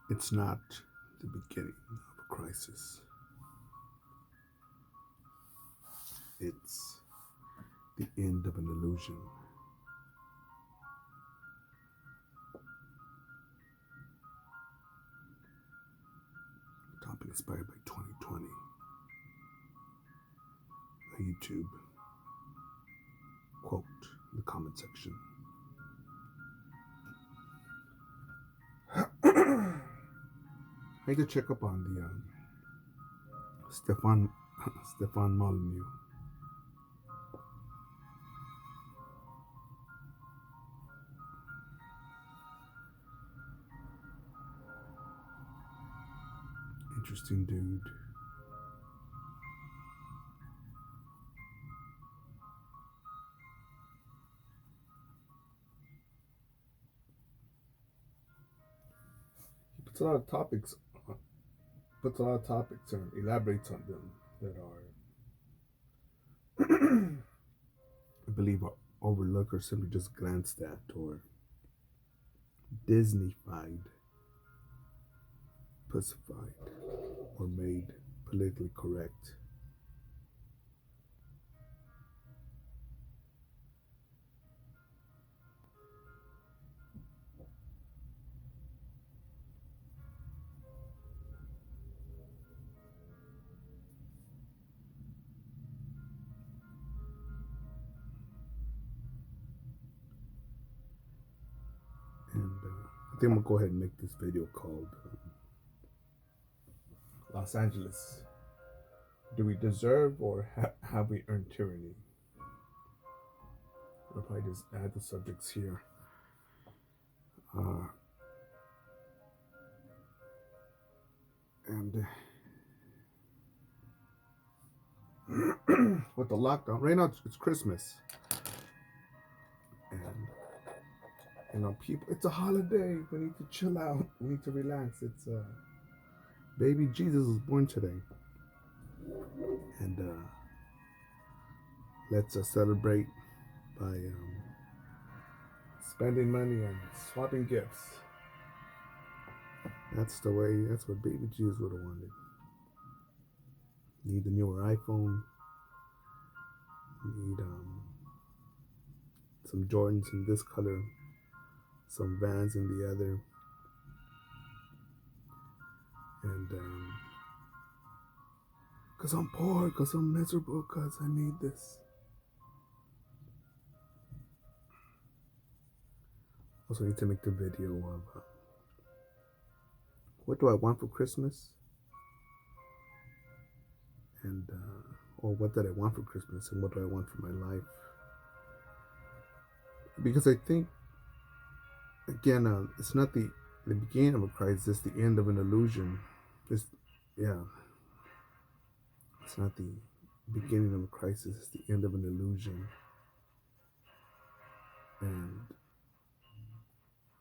It's not the beginning of a crisis, it's the end of an illusion. Topic inspired by 2020. A YouTube quote in the comment section. I need to check up on the Stefan Stefan Molyneux. Interesting dude. He puts a lot of topics and elaborates on them that are I believe are overlooked or simply just glanced at or Disneyfied, pussified, or made politically correct. And I think I'm gonna go ahead and make this video called Los Angeles. Do we deserve or have we earned tyranny? I'll probably just add the subjects here. Uh, and with the lockdown, right now it's Christmas. And, people, it's a holiday. We need to chill out. We need to relax. It's baby Jesus was born today. And let's celebrate by spending money and swapping gifts. That's what baby Jesus would have wanted. Need the newer iPhone. Need some Jordans in this color, some Vans in the other. And because I'm poor, because I'm miserable, because I need this. Also need to make the video of what do I want for Christmas? And or what did I want for Christmas and what do I want for my life? Because I think, again, it's not the beginning of a crisis, it's the end of an illusion. It's, yeah, it's not the beginning of a crisis, it's the end of an illusion.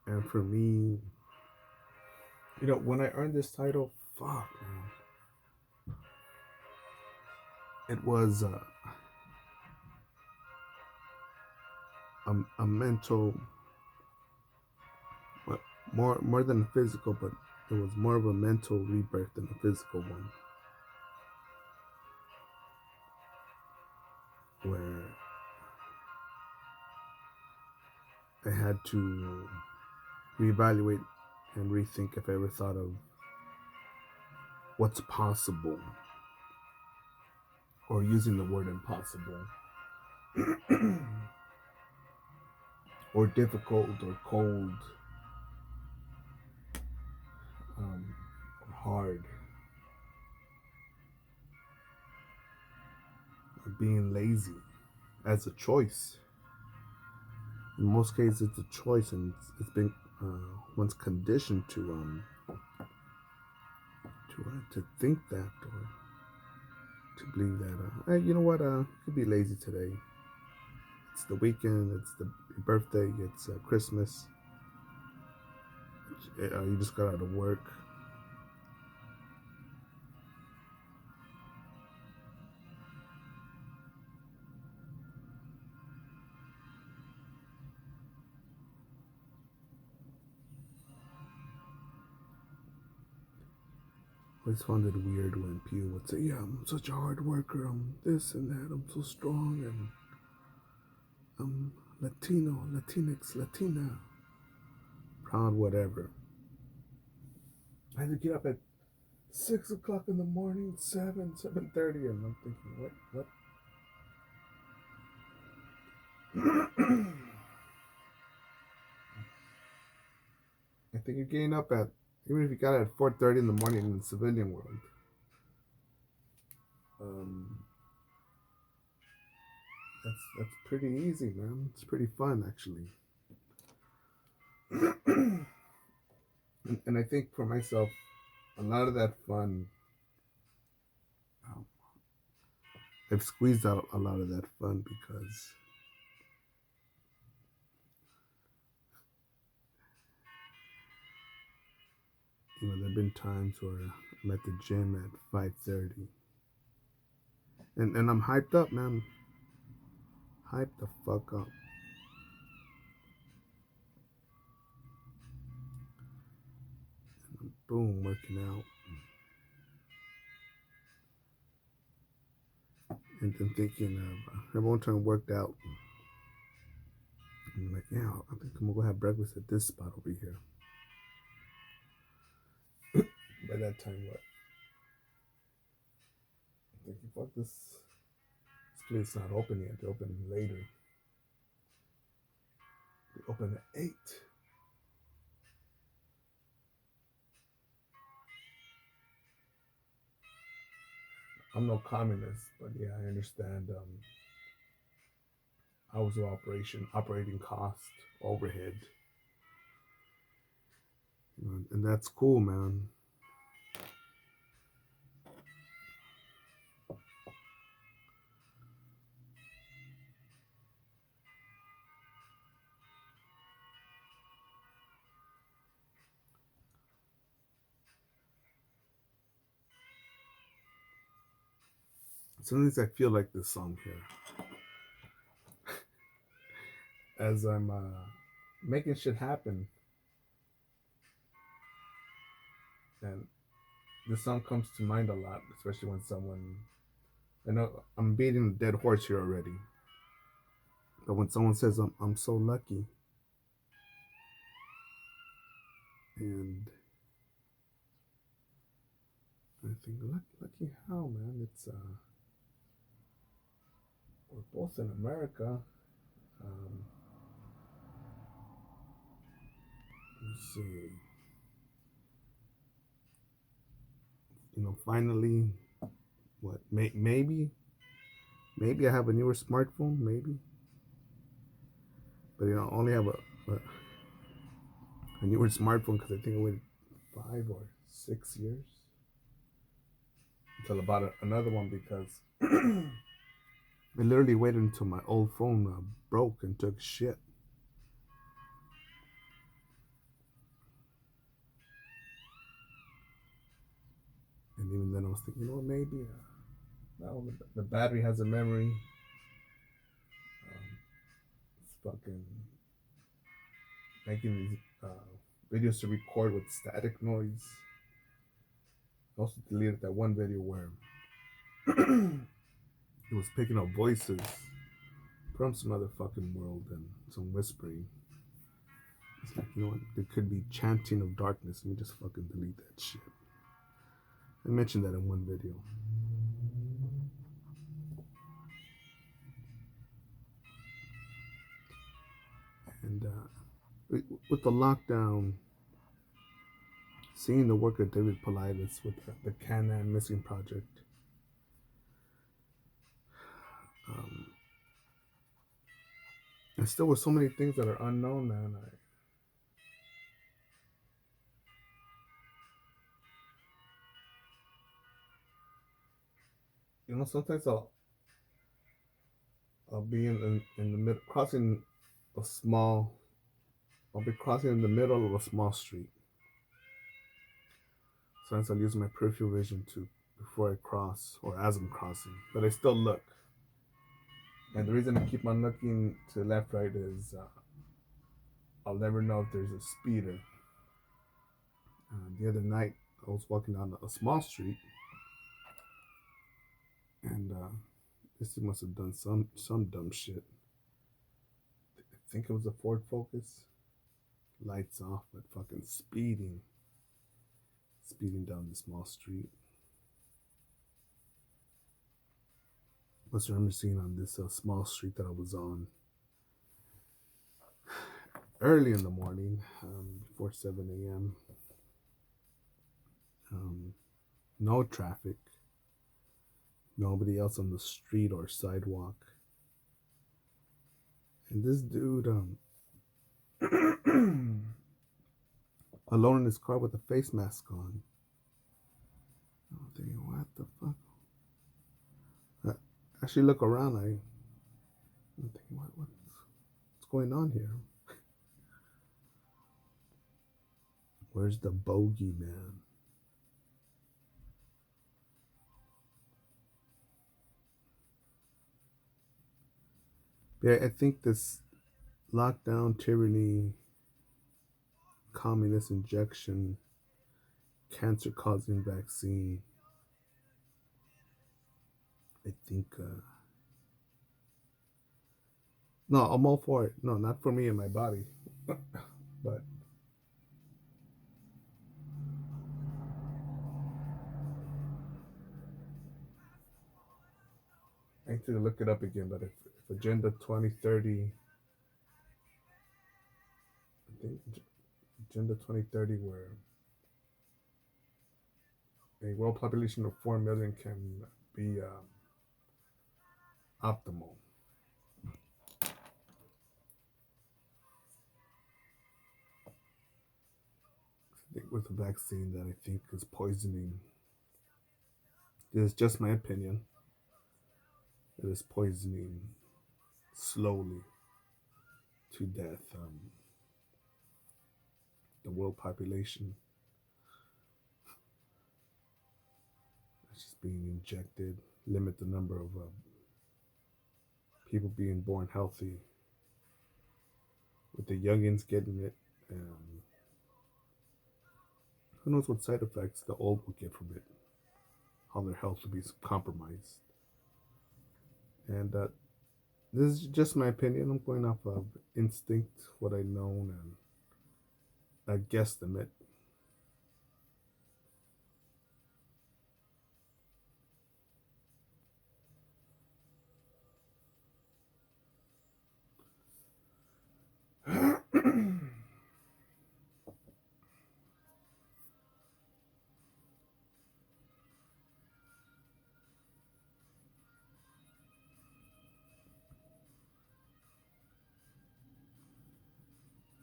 And for me, when I earned this title, fuck, man, it was a mental, more than a physical, but it was more of a mental rebirth than a physical one, where I had to reevaluate and rethink if I ever thought of what's possible, or using the word impossible, or difficult, or cold, or hard, or being lazy as a choice. In most cases, it's a choice, and it's been one's conditioned to think that, or to believe that. Hey, you know what? You could be lazy today. It's the weekend. It's the birthday. It's Christmas. You just got out of work. always found it weird when people would say, "Yeah, I'm such a hard worker. I'm this and that. I'm so strong, and I'm Latino, Latinx, Latina, proud, whatever." I had to get up at 6 o'clock in the morning, 7:30, and I'm thinking, what? I think you're getting up at, even if you got at 4:30 in the morning in the civilian world, um, that's pretty easy, man. It's pretty fun, actually. And I think for myself, a lot of that fun, um, I've squeezed out a lot of that fun because there've been times where I'm at the gym at 5:30, and I'm hyped up, man. Hyped the fuck up. And I'm boom working out, and then thinking of everyone time worked out. And I'm like, yeah, I think I'm gonna go have breakfast at this spot over here. By that time, what? I'm thinking, fuck this place not open yet. They open later. They open at 8. I'm no communist, but yeah, I understand hours of operation, operating cost, overhead, and that's cool, man. Sometimes I feel like this song here, as I'm making shit happen, and this song comes to mind a lot, especially when someone. I know I'm beating a dead horse here already, but when someone says I'm so lucky, and I think lucky how, man? It's we're both in America. Um, let's see. Finally, what? Maybe I have a newer smartphone. Maybe, but I only have a newer smartphone because I think I waited 5 or 6 years until I bought another one because I literally waited until my old phone broke and took shit. And even then, I was thinking, maybe no, the battery has a memory. It's fucking making these videos to record with static noise. I also deleted that one video where it was picking up voices from some other fucking world and some whispering. It's like, there could be chanting of darkness. Let me just fucking delete that shit. I mentioned that in one video. And with the lockdown, seeing the work of David Paulides with the Canaan Missing Project, and still with so many things that are unknown, man. Sometimes I'll be in the middle, crossing a small. I'll be crossing in the middle of a small street. Sometimes I'll use my peripheral vision to before I cross or as I'm crossing, but I still look. And the reason I keep on looking to the left, right is I'll never know if there's a speeder. The other night, I was walking down a small street, and this must have done some dumb shit. I think it was a Ford Focus. Lights off, but fucking speeding down the small street. Must remember seeing on this small street that I was on early in the morning, before 7 a.m. No traffic, nobody else on the street or sidewalk, and this dude, alone in his car with a face mask on. I'm thinking, what the fuck? I actually look around. I'm thinking, what's going on here? Where's the bogeyman? Yeah, I think this lockdown, tyranny, communist injection, cancer causing vaccine, I think, no, I'm all for it. No, not for me and my body, but I need to look it up again. But if Agenda 2030, I think Agenda 2030, where a world population of 4 million can be optimal. I think with a vaccine that I think is poisoning. This is just my opinion. It is poisoning slowly to death the world population. It's just being injected, limit the number of people being born healthy, with the youngins getting it. Who knows what side effects the old will get from it, how their health will be compromised. And this is just my opinion. I'm going off of instinct, what I know, and a guesstimate.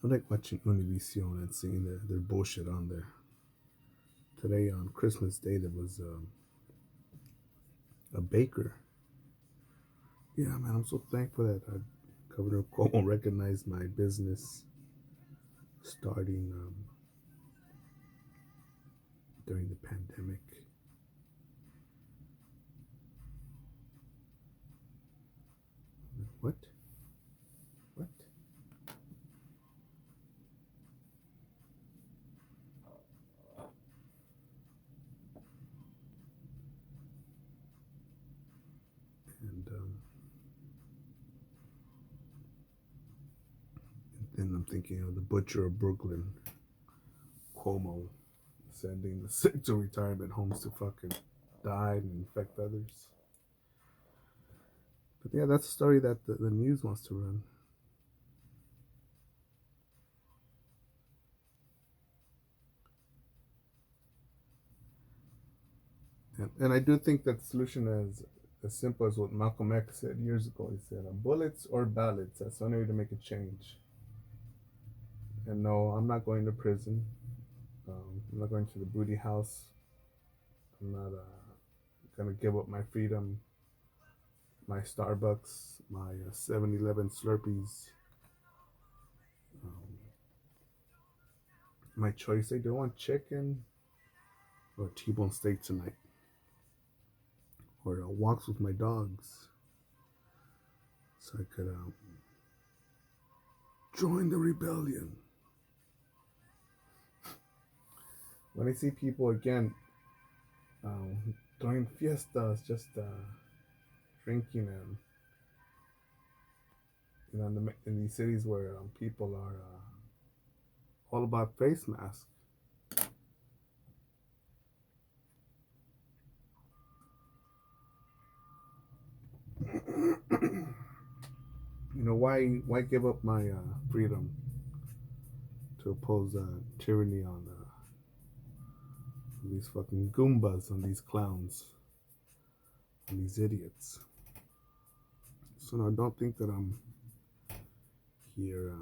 I like watching Univision and seeing their bullshit on there. Today on Christmas Day, there was a baker. Yeah, man, I'm so thankful that Governor Cuomo recognized my business starting during the pandemic. What? What? And I'm thinking of the butcher of Brooklyn, Cuomo, sending the sick to retirement homes to fucking die and infect others. But yeah, that's a story that the news wants to run. And I do think that the solution is as simple as what Malcolm X said years ago. He said, bullets or ballots. That's the only way to make a change. And no, I'm not going to prison. I'm not going to the booty house. I'm not going to give up my freedom, my Starbucks, my 7-Eleven Slurpees. My choice, I do want chicken or T-bone steak tonight. Or walks with my dogs. So I could join the rebellion. when I see people again during fiestas, just drinking, and in these cities where people are all about face masks. Why give up my freedom to oppose tyranny on these fucking goombas, on these clowns, on these idiots? So no, don't think that I'm here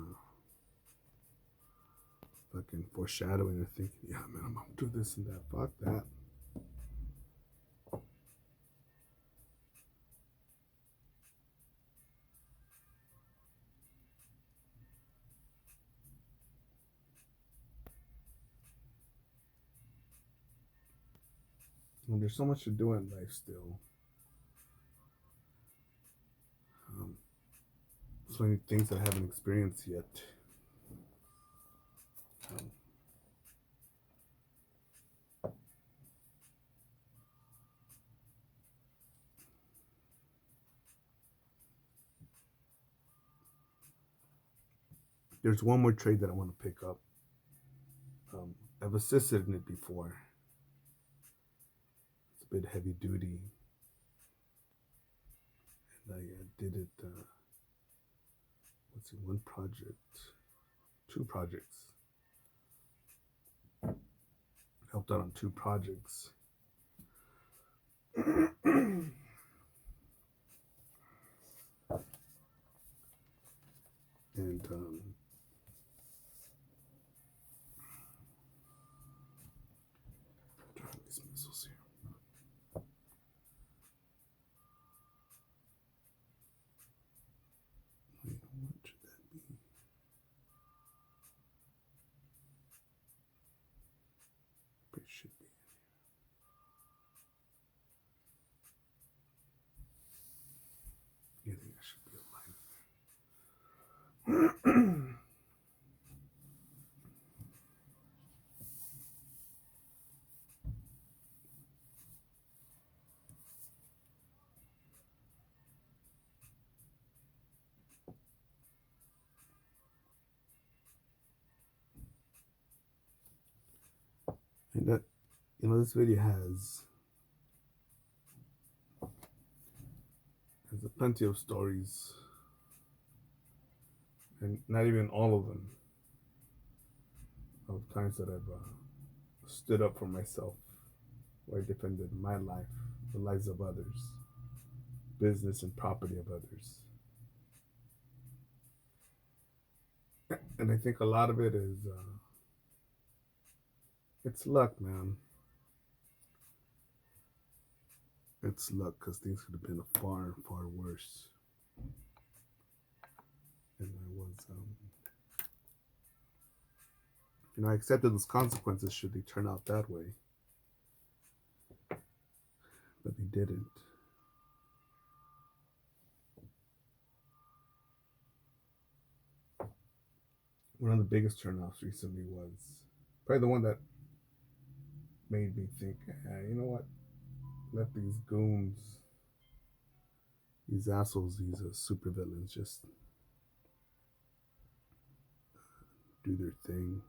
fucking foreshadowing or thinking, yeah, man, I'm gonna do this and that. Fuck that. And there's so much to do in life still. Um, so many things that I haven't experienced yet. Um, there's one more trade that I want to pick up. I've assisted in it before. It's a bit heavy duty, and I did it. Let's see, one project, two projects. Helped out on two projects. And these missiles here. Wait, what should that be? It should be. I think I should be aligned. And that, this video has plenty of stories, and not even all of them, of times that I've stood up for myself, where I defended my life, the lives of others, business and property of others. And I think a lot of it is it's luck, man. It's luck, because things could have been far, far worse. And I accepted those consequences should they turn out that way. But they didn't. One of the biggest turnoffs recently was probably the one that made me think, you know what? Let these goons, these assholes, these supervillains just do their thing.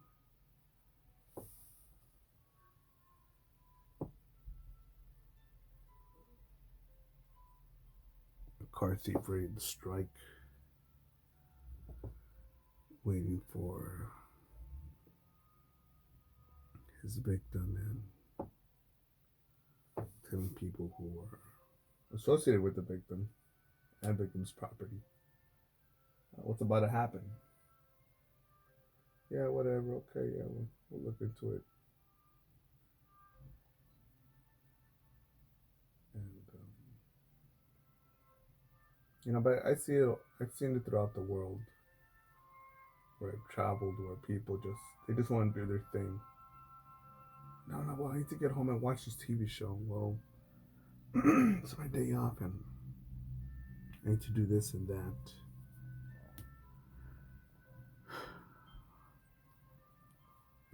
A car thief ready to strike, waiting for his victim, and telling people who are associated with the victim and victim's property what's about to happen. Yeah, whatever. Okay, yeah, we'll look into it. And but I see it. I've seen it throughout the world, where I've traveled, where people just want to do their thing. No, well, I need to get home and watch this TV show. Well, it's my day off, and I need to do this and that.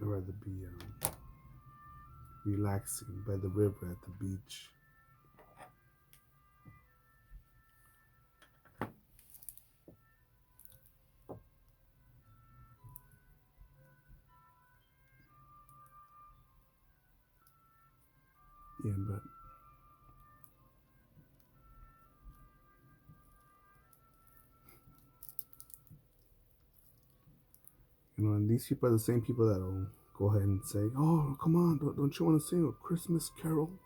I'd rather be relaxing by the river at the beach. Yeah, but and these people are the same people that'll go ahead and say, "Oh, come on, don't you want to sing a Christmas carol?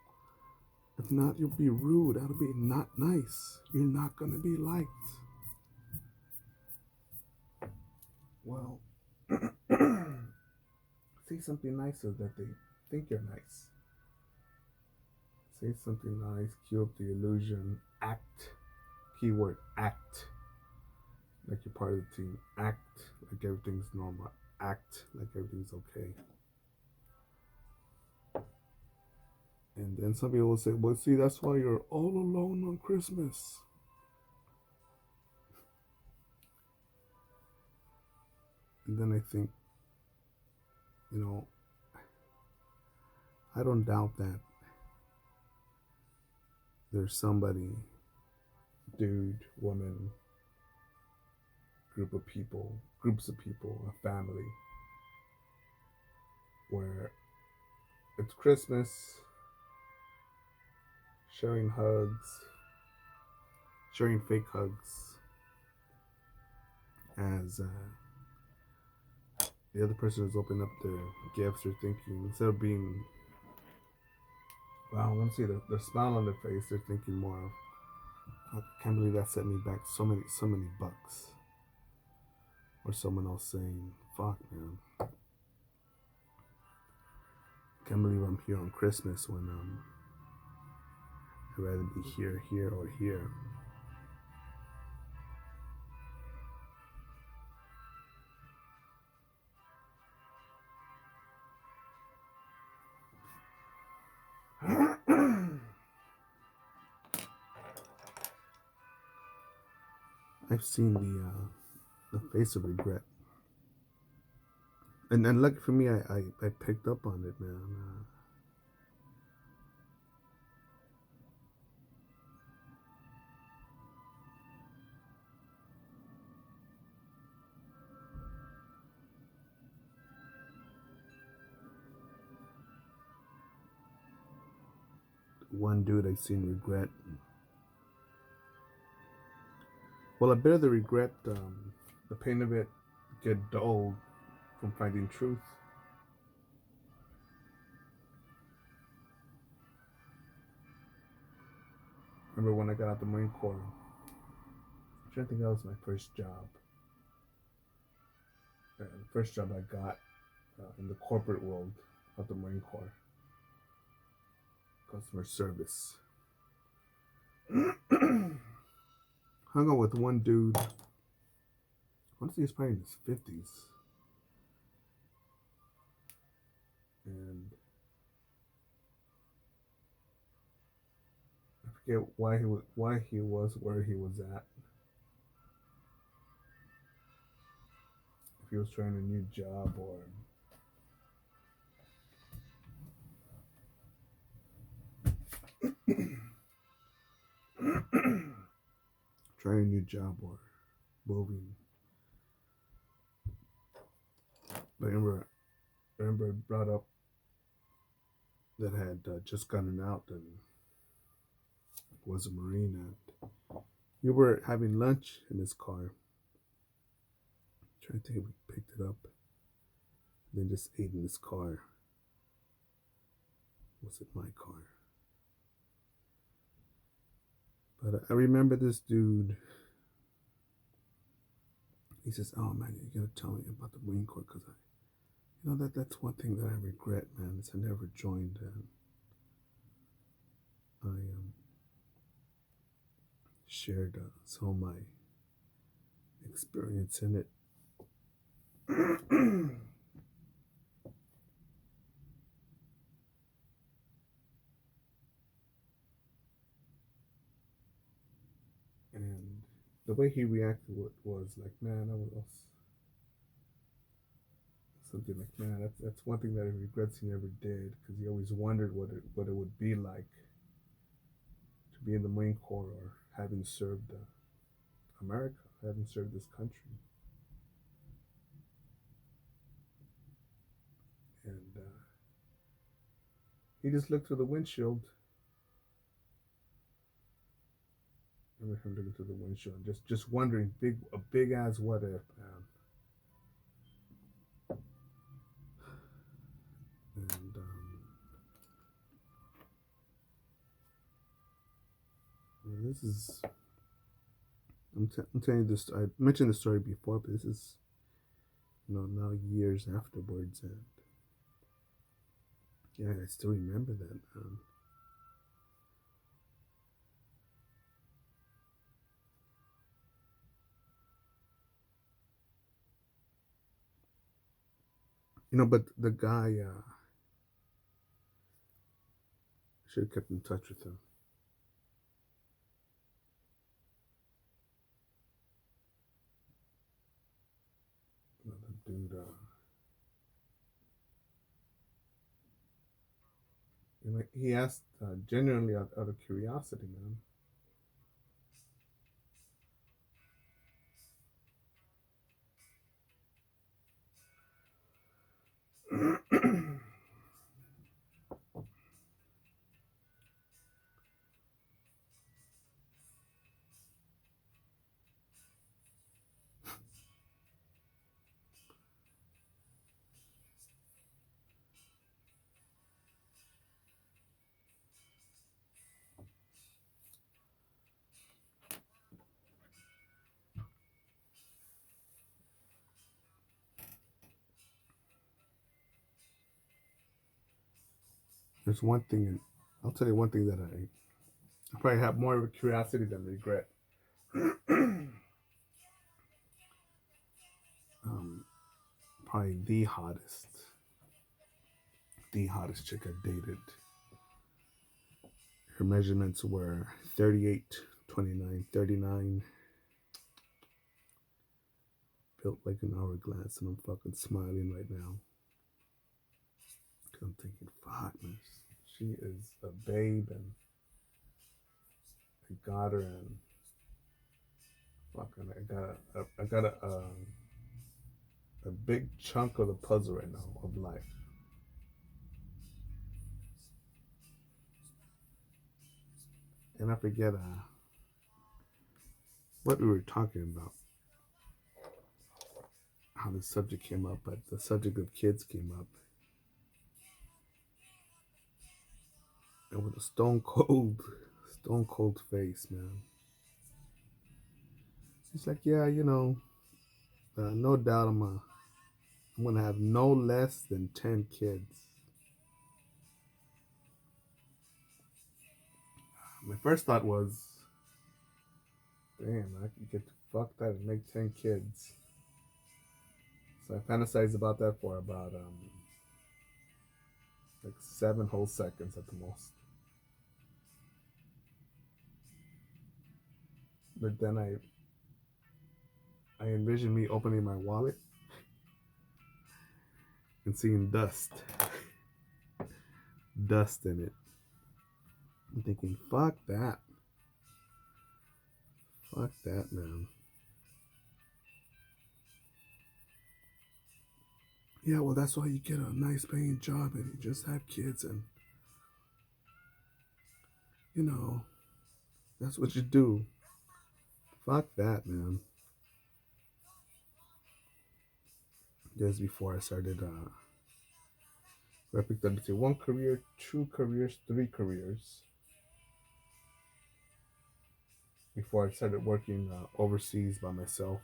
If not, you'll be rude. That'll be not nice. You're not gonna be liked." Well, say something nice so that they think you're nice. Say something nice, cue up the illusion, act, keyword act, like you're part of the team. Act like everything's normal. Act like everything's okay. And then some people will say, well, see, that's why you're all alone on Christmas. And then I think, you know, I don't doubt that there's somebody, dude, woman, groups of people, a family, where it's Christmas, sharing hugs, sharing fake hugs, as the other person is opening up their gifts or thinking, instead of being, wow, I want to see the smile on their face, they're thinking more of, I can't believe that set me back so many bucks. Or someone else saying, fuck, man, can't believe I'm here on Christmas when I'd rather be here, or here. I've seen the face of regret, and lucky for me, I picked up on it, man. One dude I seen regret. Well, a bit of the regret, the pain of it, get dulled from finding truth. Remember when I got out the Marine Corps? I think that was my first job. The first job I got in the corporate world of the Marine Corps, customer service. Hung out with one dude. Honestly, he's probably in his 50s, and I forget why he was where he was at. If he was trying a new job or trying a new job or moving. But I remember it brought up that had just gotten out and was a Marine, and we were having lunch in his car. I'm trying to think if we picked it up, then just ate in his car. Was it my car? But I remember this dude. He says, "Oh man, you gotta tell me about the Marine Corps, because that's one thing that I regret, man. Is I never joined, and I shared some of my experience in it." And the way he reacted was like, man, I was something like, man, that's one thing that he regrets he never did, because he always wondered what it would be like to be in the Marine Corps, or having served America, having served this country. And he just looked through the windshield. I remember him looking through the windshield, and just wondering, a big ass what if, man. And this is, I'm telling you this. I mentioned the story before, but this is, now years afterwards, and yeah, I still remember that. But the guy should have kept in touch with him. The dude, he asked genuinely out of curiosity, man. There's one thing, and I'll tell you one thing that I probably have more of a curiosity than regret. um, Probably the hottest chick I dated. Her measurements were 38, 29, 39, built like an hourglass, and I'm fucking smiling right now. Cause I'm thinking, fuck, man, she is a babe, and I got her, and fucking, I got a big chunk of the puzzle right now of life. And I forget what we were talking about, how the subject came up, but the subject of kids came up. And with a stone cold face, man. He's like, yeah, no doubt I'm gonna have no less than 10 kids. My first thought was, damn, I could get to fuck that and make 10 kids. So I fantasized about that for about like 7 whole seconds at the most. But then I envisioned me opening my wallet and seeing dust in it. I'm thinking, fuck that, man. Yeah, well, that's why you get a nice paying job and you just have kids, and you know that's what you do. Fuck that, man. Just before I started I picked up, say, 1 career, 2 careers, 3 careers before I started working overseas by myself.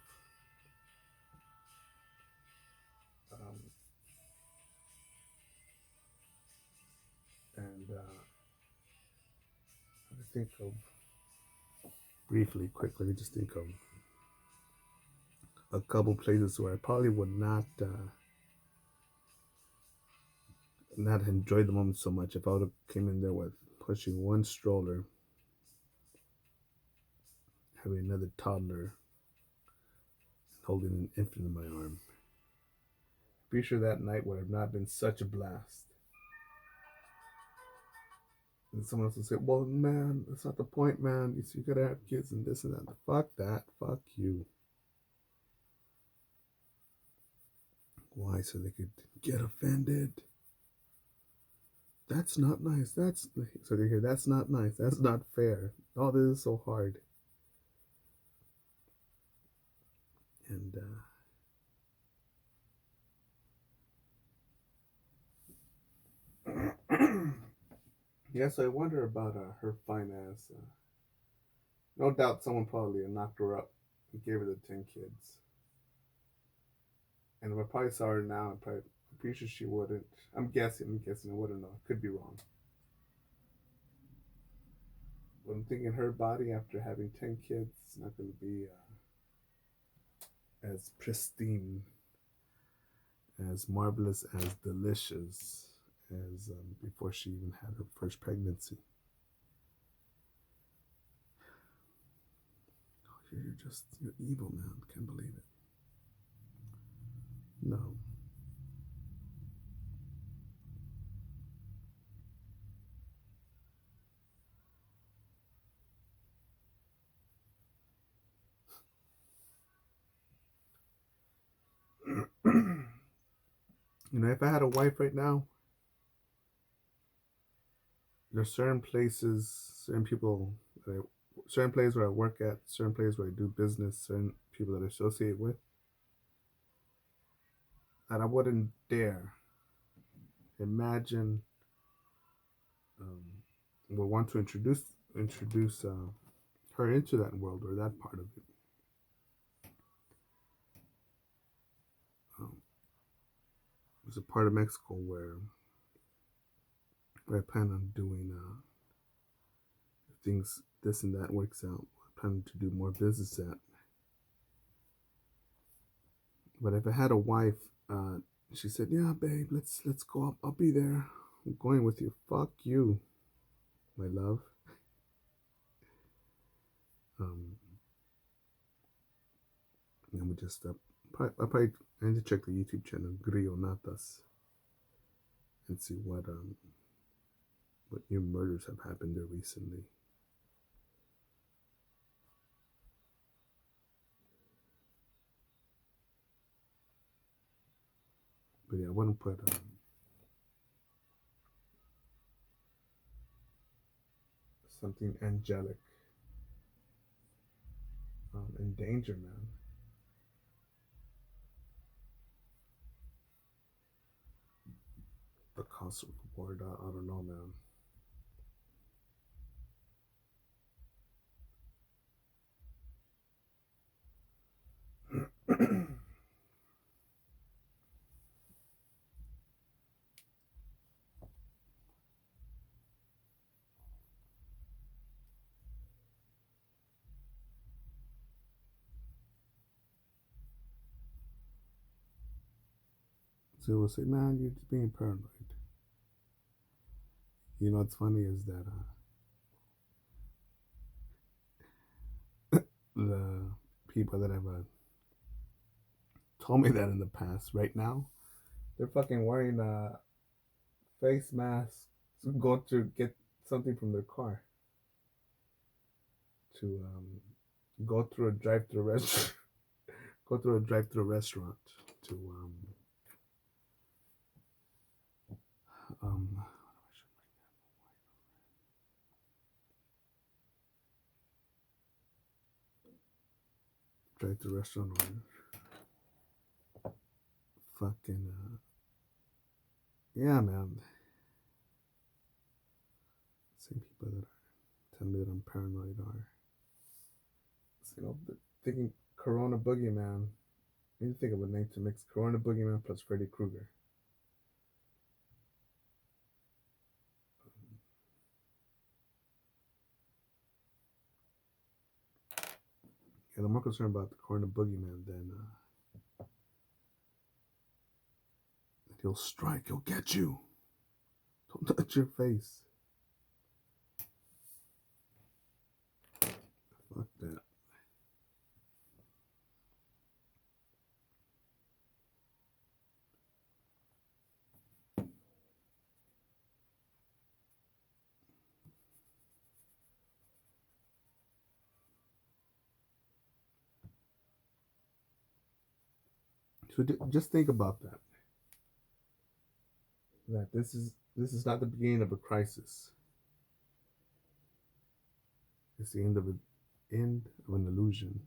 Um, and I think of briefly, quickly, just think of a couple places where I probably would not enjoy the moment so much if I would have came in there with pushing one stroller, having another toddler, holding an infant in my arm. Pretty sure that night would have not been such a blast. And someone else will say, well, man, that's not the point, man. You gotta have kids and this and that. Fuck that. Fuck you. Why? So they could get offended. That's not nice. So they hear that's not nice. That's not fair. All this is so hard. And yeah, so I wonder about her finance. No doubt someone probably knocked her up and gave her the 10 kids. And if I probably saw her now, I'm pretty sure she wouldn't. I'm guessing, I wouldn't know. I could be wrong. But I'm thinking her body after having 10 kids is not going to be as pristine, as marvelous, as delicious as before she even had her first pregnancy. Oh, you're evil, man. Can't believe it. No. If I had a wife right now, there's certain places, certain people, certain places where I work at, certain places where I do business, certain people that I associate with, that I wouldn't dare imagine would want to introduce her into that world or that part of it. There's a part of Mexico where I plan on doing if things this and that works out. I plan to do more business at. But if I had a wife, she said, "Yeah, babe, let's go up. I'll be there. I'm going with you." Fuck you, my love. And we just I probably need to check the YouTube channel Grillo Natas and see what new murders have happened there recently. But yeah, I want to put something angelic in danger, man. The cost of reward, I don't know, man. So we'll say, man, you're just being paranoid. What's funny is that the people that have told me that in the past, right now, they're fucking wearing face masks to go to get something from their car. To go through a drive-through restaurant, go through a drive-through restaurant to um drive-through restaurant or fucking yeah, man. Same people that are telling me that I'm paranoid are thinking Corona Boogeyman. I need to think of a name to mix Corona Boogeyman plus Freddy Krueger. Yeah, I'm more concerned about the Corona Boogeyman than that he'll strike, he'll get you. Don't touch your face. Fuck that. So just think about that. That this is not the beginning of a crisis. It's the end of an illusion.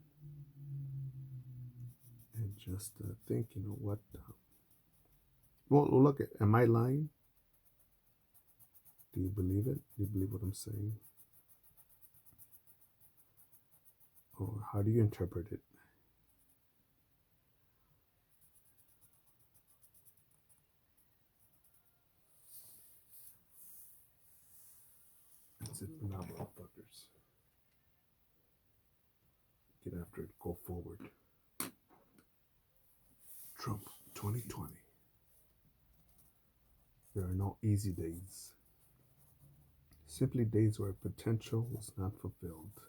And just think, what? Well, look at. Am I lying? Do you believe it? Do you believe what I'm saying? Or how do you interpret it? That's it for now, motherfuckers. Get after it. Go forward. Trump 2020. There are no easy days. Simply days where potential was not fulfilled.